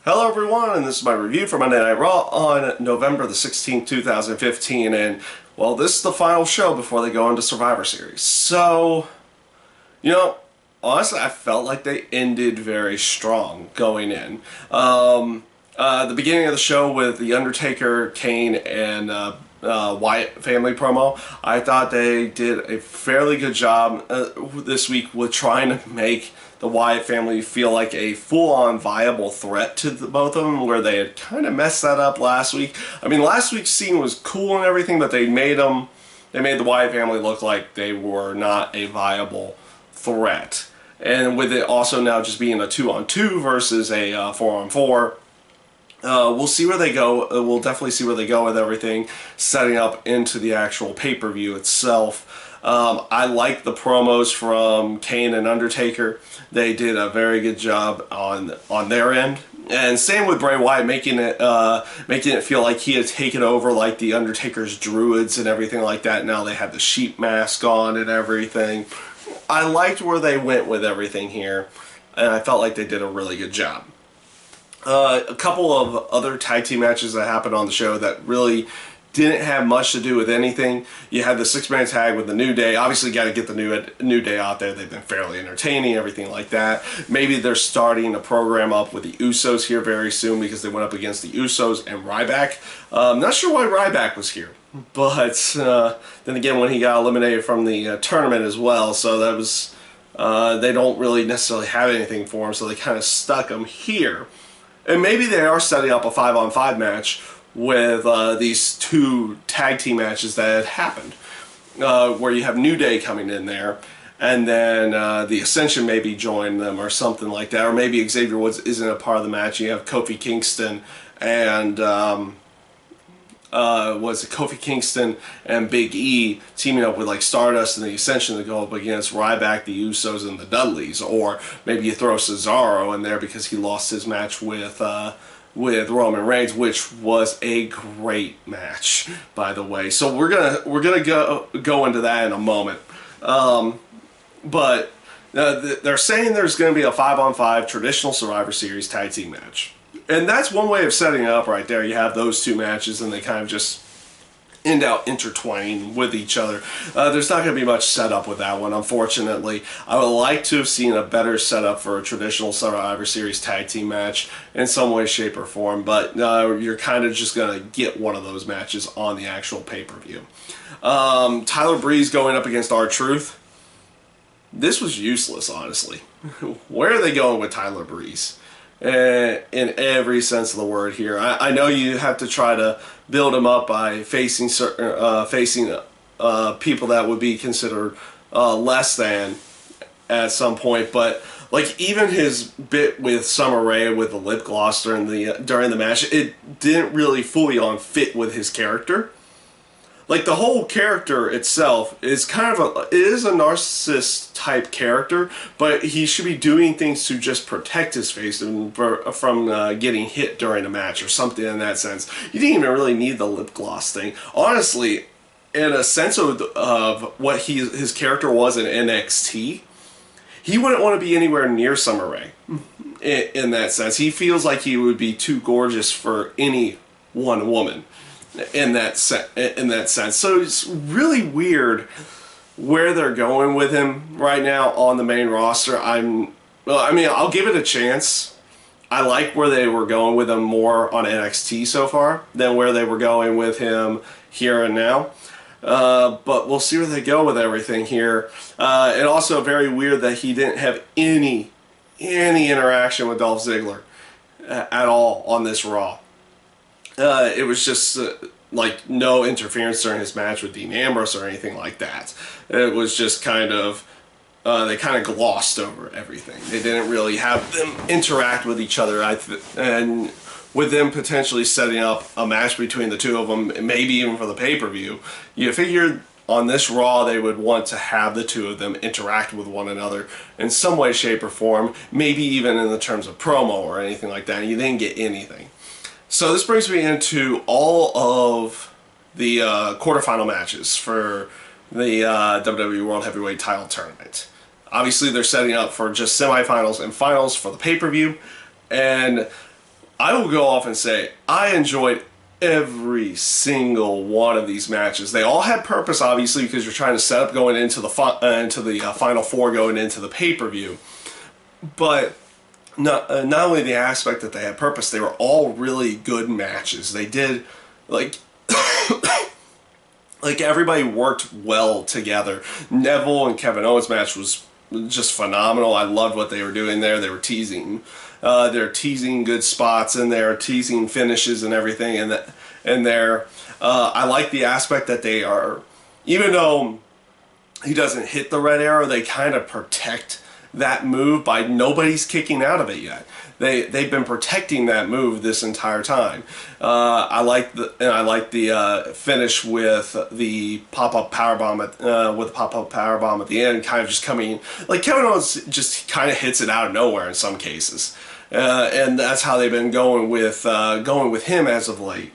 Hello everyone, and this is my review for Monday Night Raw on November the 16th, 2015, and, well, this is the final show before they go into Survivor Series. So, honestly, I felt like they ended very strong going in. The beginning of the show with The Undertaker, Kane, and Wyatt family promo, I thought they did a fairly good job this week with trying to make the Wyatt family feel like a full-on viable threat to both of them, where they had kind of messed that up last week. I mean, last week's scene was cool and everything, but they made the Wyatt family look like they were not a viable threat. And with it also now just being a 2-on-2 versus a 4-on-4, we'll see where they go. We'll definitely see where they go with everything, setting up into the actual pay-per-view itself. I like the promos from Kane and Undertaker. They did a very good job on their end. And same with Bray Wyatt, making it feel like he had taken over like the Undertaker's druids and everything like that. Now they have the sheep mask on and everything. I liked where they went with everything here, and I felt like they did a really good job. A couple of other tag team matches that happened on the show that really didn't have much to do with anything. You had the six-man tag with the New Day. Obviously, got to get the New Day out there. They've been fairly entertaining, everything like that. Maybe they're starting a program up with the Usos here very soon because they went up against the Usos and Ryback. Not sure why Ryback was here, but then again, when he got eliminated from the tournament as well, so that was they don't really necessarily have anything for him, so they kind of stuck him here. And maybe they are setting up a 5-on-5 match with these two tag team matches that had happened, where you have New Day coming in there, and then the Ascension maybe join them or something like that, or maybe Xavier Woods isn't a part of the match. You have Kofi Kingston and Kofi Kingston and Big E teaming up with like Stardust and the Ascension to go up against Ryback, the Usos, and the Dudleys, or maybe you throw Cesaro in there because he lost his match with Roman Reigns, which was a great match, by the way. So we're gonna go into that in a moment. But they're saying there's going to be a 5-on-5 traditional Survivor Series tag team match. And that's one way of setting it up right there. You have those two matches and they kind of just end out intertwining with each other. There's not going to be much setup with that one, unfortunately. I would like to have seen a better setup for a traditional Survivor Series tag team match in some way, shape, or form, but you're kind of just going to get one of those matches on the actual pay-per-view. Tyler Breeze going up against R-Truth. This was useless, honestly. Where are they going with Tyler Breeze? In every sense of the word here. I know you have to try to build him up by facing people that would be considered less than at some point, but like even his bit with Summer Rae with the lip gloss during the match, it didn't really fully fit with his character. Like the whole character itself is kind of it is a narcissist type character, but he should be doing things to just protect his face from getting hit during a match or something in that sense. You didn't even really need the lip gloss thing. Honestly, in a sense of what his character was in NXT, he wouldn't want to be anywhere near Summer Rae in that sense. He feels like he would be too gorgeous for any one woman. In that sense, so it's really weird where they're going with him right now on the main roster. I'll give it a chance. I like where they were going with him more on NXT so far than where they were going with him here and now. But we'll see where they go with everything here. And also very weird that he didn't have any interaction with Dolph Ziggler at all on this Raw. It was just like no interference during his match with Dean Ambrose or anything like that. It was just kind of, they kind of glossed over everything. They didn't really have them interact with each other. And with them potentially setting up a match between the two of them, maybe even for the pay-per-view, you figured on this Raw they would want to have the two of them interact with one another in some way, shape, or form, maybe even in the terms of promo or anything like that, and you didn't get anything. So this brings me into all of the quarterfinal matches for the WWE World Heavyweight Title Tournament. Obviously, they're setting up for just semifinals and finals for the pay-per-view, and I will go off and say I enjoyed every single one of these matches. They all had purpose, obviously, because you're trying to set up going into the final four, going into the pay-per-view. But not only the aspect that they had purpose, they were all really good matches. They did, like, like everybody worked well together. Neville and Kevin Owens match was just phenomenal. I loved what they were doing there. They were teasing. They're teasing good spots in there, teasing finishes and everything in there. I like the aspect that they are, even though he doesn't hit the red arrow, they kind of protect that move by nobody's kicking out of it yet. They've been protecting that move this entire time. I like the finish with the pop-up powerbomb at the end, kind of just coming, like Kevin Owens just kind of hits it out of nowhere in some cases, and that's how they've been going with him as of late.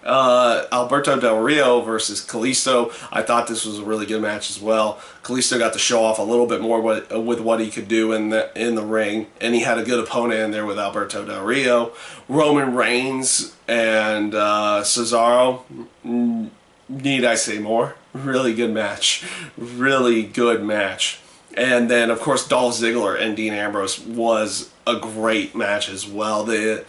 Alberto Del Rio versus Kalisto. I thought this was a really good match as well. Kalisto got to show off a little bit more with what he could do in the ring, and he had a good opponent in there with Alberto Del Rio. Roman Reigns and Cesaro. Need I say more? Really good match. Really good match. And then, of course, Dolph Ziggler and Dean Ambrose was a great match as well. They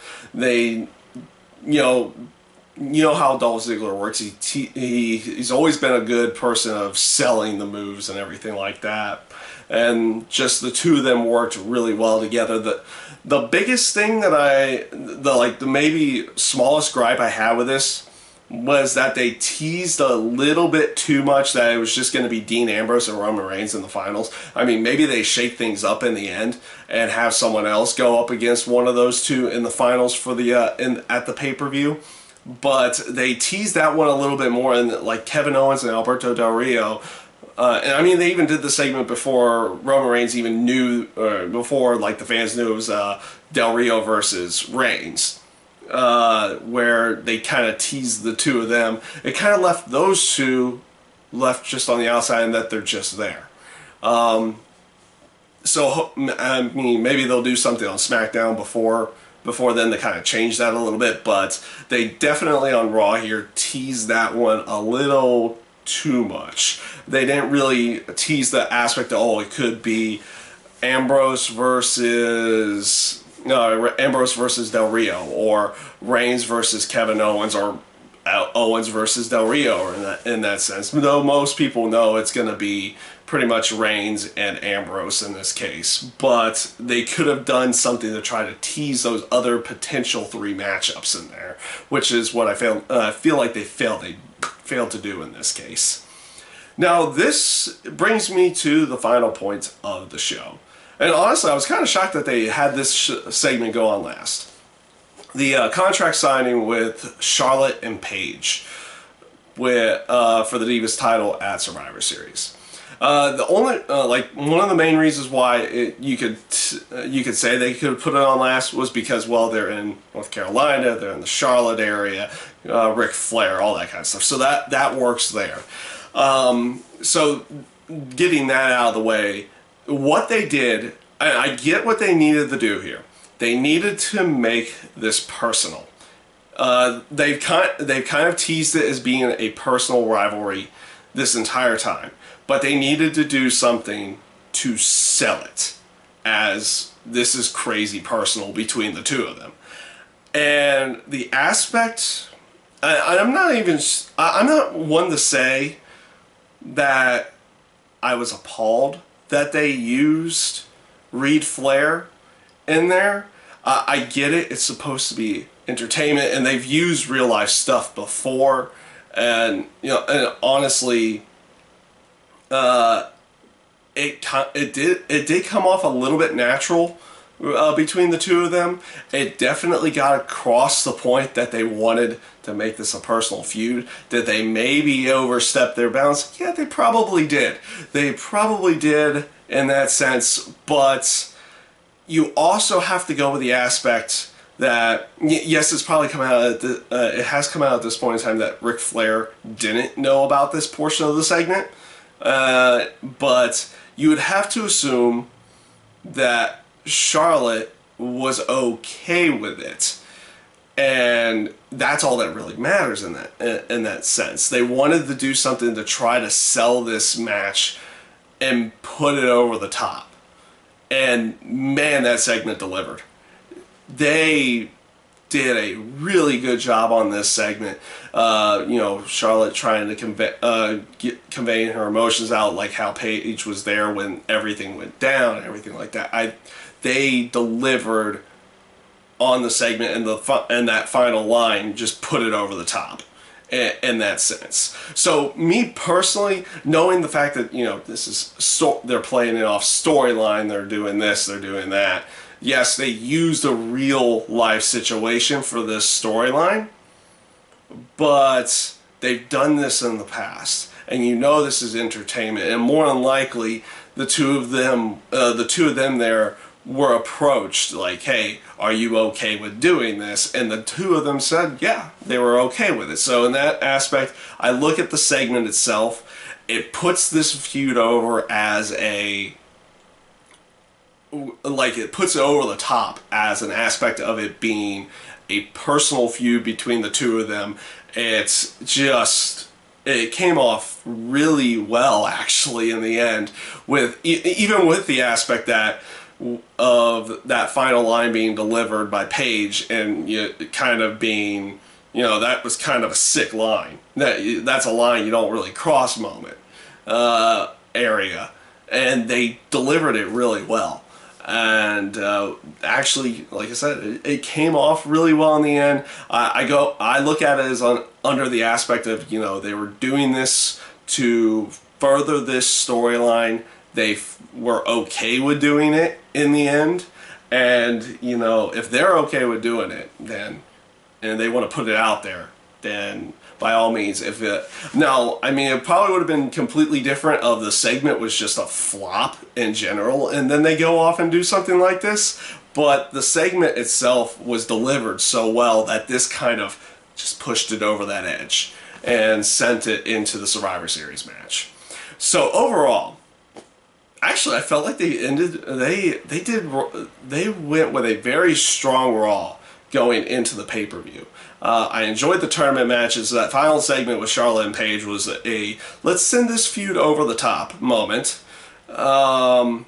you know how Dolph Ziggler works. He's always been a good person of selling the moves and everything like that. And just the two of them worked really well together. The biggest thing that the maybe smallest gripe I had with this was that they teased a little bit too much that it was just going to be Dean Ambrose and Roman Reigns in the finals. I mean, maybe they shake things up in the end and have someone else go up against one of those two in the finals for at the pay-per-view. But they teased that one a little bit more, and like Kevin Owens and Alberto Del Rio, and I mean they even did the segment before Roman Reigns even knew, before like the fans knew it was Del Rio versus Reigns, where they kind of teased the two of them. It kind of left those two just on the outside, and that they're just there. So I mean maybe they'll do something on SmackDown before then to kind of change that a little bit, but they definitely on Raw here teased that one a little too much. They didn't really tease the aspect of, it could be Ambrose versus Del Rio, or Reigns versus Kevin Owens, or Owens versus Del Rio, or in that sense. Though most people know it's going to be pretty much Reigns and Ambrose in this case. But they could have done something to try to tease those other potential three matchups in there, which is what I feel like they failed to do in this case. Now, this brings me to the final point of the show. And honestly, I was kind of shocked that they had this segment go on last. The contract signing with Charlotte and Paige for the Divas title at Survivor Series. The only one of the main reasons why you could say they could have put it on last was because, well, they're in North Carolina, they're in the Charlotte area, Ric Flair, all that kind of stuff. So that works there. So getting that out of the way, what they did, I get what they needed to do here. They needed to make this personal. They've kind of teased it as being a personal rivalry this entire time, but they needed to do something to sell it as this is crazy personal between the two of them. And the aspect, I'm not one to say that I was appalled that they used Reed Flair in there. I get it, it's supposed to be entertainment, and they've used real life stuff before, and and honestly, it did come off a little bit natural between the two of them. It definitely got across the point that they wanted to make this a personal feud. Did they maybe overstep their bounds? Yeah, they probably did. They probably did in that sense, but you also have to go with the aspect that, yes, it's probably come out it has come out at this point in time that Ric Flair didn't know about this portion of the segment, but you would have to assume that Charlotte was okay with it. And that's all that really matters in that sense. They wanted to do something to try to sell this match and put it over the top. And man, that segment delivered. They did a really good job on this segment. Charlotte trying to conveying her emotions out, like how Paige was there when everything went down and everything like that. They delivered on the segment, and that final line just put it over the top in that sense. So me personally, knowing the fact that this is they're playing it off storyline, they're doing this, they're doing that. Yes, they used a real life situation for this storyline, but they've done this in the past, and this is entertainment, and more than likely the two of them there were approached like, hey, are you okay with doing this? And the two of them said, yeah, they were okay with it. So in that aspect, I look at the segment itself, it puts this feud over as it puts it over the top as an aspect of it being a personal feud between the two of them. It came off really well, actually, in the end, even with the aspect of that final line being delivered by Paige, and kind of being, that was kind of a sick line. That's a line you don't really cross moment area, and they delivered it really well. And actually, like I said, it came off really well in the end. I look at it as under the aspect of, they were doing this to further this storyline. They were okay with doing it in the end, and if they're okay with doing it, then, and they want to put it out there, then by all means. It probably would have been completely different if the segment was just a flop in general, and then they go off and do something like this. But the segment itself was delivered so well that this kind of just pushed it over that edge and sent it into the Survivor Series match. So overall, actually, I felt like they went with a very strong Raw going into the pay-per-view. I enjoyed the tournament matches. That final segment with Charlotte and Paige was a let's send this feud over the top moment. And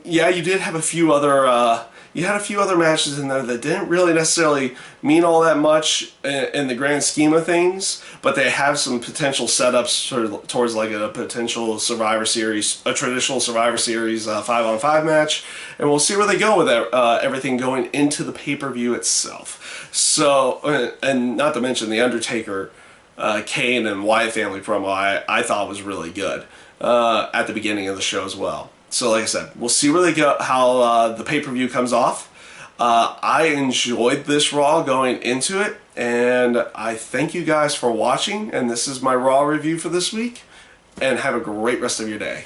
yeah, you did have a few other matches in there that didn't really necessarily mean all that much in the grand scheme of things, but they have some potential setups towards like a potential Survivor Series, a traditional Survivor Series 5-on-5 match, and we'll see where they go with everything going into the pay-per-view itself. So, and not to mention the Undertaker, Kane, and Wyatt family promo I thought was really good at the beginning of the show as well. So like I said, we'll see where they go, how the pay-per-view comes off. I enjoyed this Raw going into it, and I thank you guys for watching, and this is my Raw review for this week, and have a great rest of your day.